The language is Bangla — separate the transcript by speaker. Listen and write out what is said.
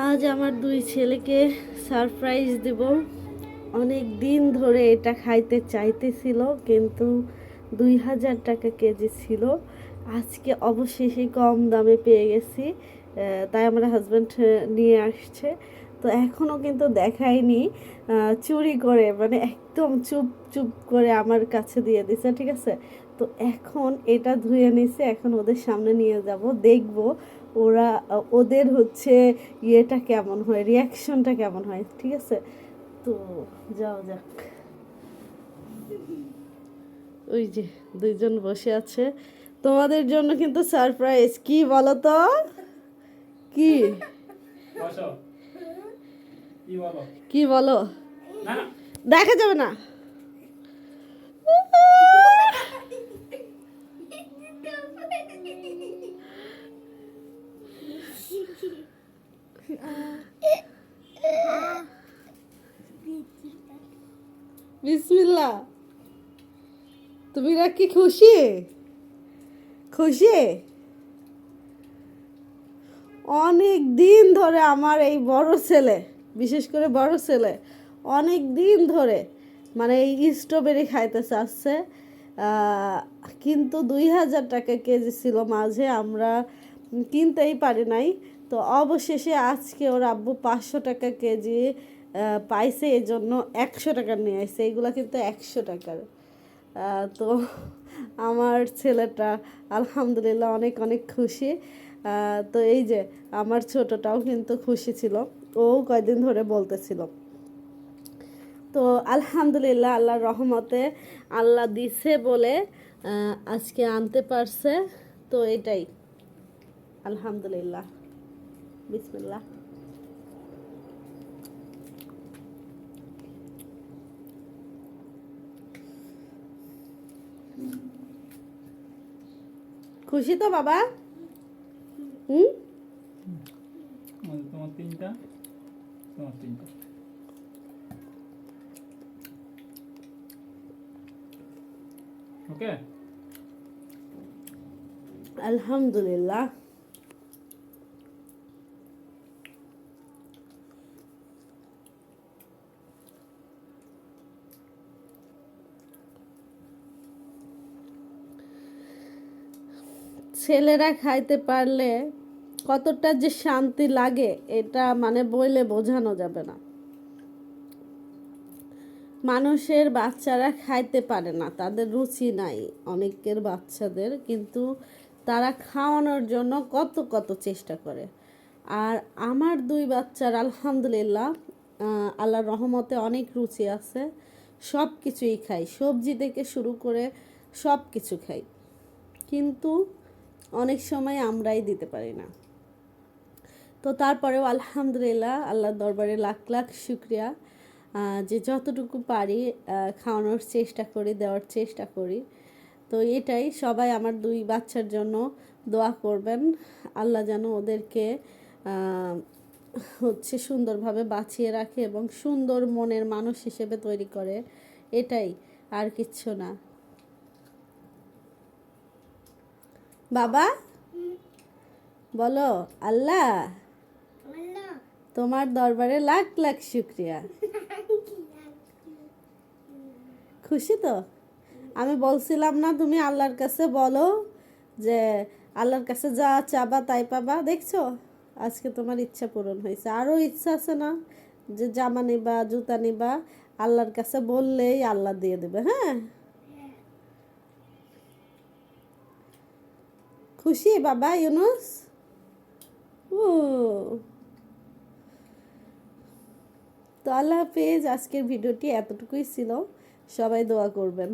Speaker 1: আজ আমার দুই ছেলেকে সারপ্রাইজ দেব। অনেক দিন ধরে এটা খাইতে চাইতেছিল, কিন্তু 2000 টাকা কেজি ছিল। আজকে অবশেষে কম দামে পেয়ে গেছি, তাই আমার হাজব্যান্ড নিয়ে আসছে। তো এখনও কিন্তু দেখায়নি, চুরি করে মানে একদম চুপ চুপ করে আমার কাছে দিয়ে দিছে, ঠিক আছে। তো এখন এটা ধুয়ে নিছে, এখন ওদের সামনে নিয়ে যাব, দেখব ওরা ওদের হচ্ছে ইয়েটা কেমন হয়, রিয়াকশনটা কেমন হয়, ঠিক আছে। তো যাও যাক। ওই যে দুইজন বসে আছে, তোমাদের জন্য কিন্তু সারপ্রাইজ। কি বলো তো, কি কি বলো, দেখা যাবে না। বিসমিল্লাহ। তুমি কি খুশি? খুশি? অনেক দিন ধরে আমার এই বড় ছেলে, বিশেষ করে বড় ছেলে, অনেক দিন ধরে মানে এই স্ট্রবেরি খাইতে চাচ্ছে, কিন্তু 2000 টাকা কেজি ছিল, মাঝে আমরা কিনতেই পারি নাই। তো অবশেষে আজকে ওর আব্বু 500 টাকা কেজি পাইছে, এই জন্য 100 টাকা নিয়ে আসছে। এইগুলো কিন্তু 100 টাকার। তো আমার ছেলেটা আলহামদুলিল্লাহ অনেক অনেক খুশি। তো এই যে আমার ছোটটাও কিন্তু খুশি ছিল, ও কয়দিন ধরে বলতেছিল। তো আলহামদুলিল্লাহ আল্লাহর রহমতে আল্লাহ দিছে বলে আজকে আনতে পারছে। তো এটাই আলহামদুলিল্লাহ। বিসমিল্লাহ। খুশি তো বাবা? হুম,
Speaker 2: তোমার তিনটা, তোমার তিনটা। ওকে,
Speaker 1: আলহামদুলিল্লাহ। ছেলেরা খাইতে পারলে কতটা যে শান্তি লাগে, এটা মানে বইলে বোঝানো যাবে না। মানুষের বাচ্চারা খাইতে পারে না, তাদের রুচি নাই অনেকের বাচ্চাদের, কিন্তু তারা খাওয়ানোর জন্য কত কত চেষ্টা করে। আর আমার দুই বাচ্চার আলহামদুলিল্লাহ আল্লাহর রহমতে অনেক রুচি আছে, সব কিছুই খাই, সবজি থেকে শুরু করে সব কিছু খাই, কিন্তু অনেক সময় আমরাই দিতে পারি না। তো তারপরেও আলহামদুলিল্লাহ আল্লাহর দরবারে লাখ লাখ শুক্রিয়া, যে যতটুকু পারি খাওয়ানোর চেষ্টা করি, দেওয়ার চেষ্টা করি। তো এটাই, সবাই আমার দুই বাচ্চার জন্য দোয়া করবেন, আল্লাহ যেন ওদেরকে হচ্ছে সুন্দরভাবে বাঁচিয়ে রাখে এবং সুন্দর মনের মানুষ হিসেবে তৈরি করে, এটাই, আর কিচ্ছু না। বাবা বলো, আল্লাহ তোমার দরবারে লাখ লাখ শুক্রিয়া। খুশি তো? আমি বলছিলাম না তুমি আল্লাহর কাছে বলো যে আল্লাহর কাছে যা চাবা তাই পাবা, দেখছো আজকে তোমার ইচ্ছা পূরণ হয়েছে। আরও ইচ্ছা আছে না, যে জামা নিবা, জুতা নিবা, আল্লাহর কাছে বললেই আল্লাহ দিয়ে দেবে। হ্যাঁ, খুশি বাবা ইউনুস? ও, তো আল্লাহ হাফেজ। আজকের ভিডিওটি এতটুকুই ছিল, সবাই দোয়া করবেন।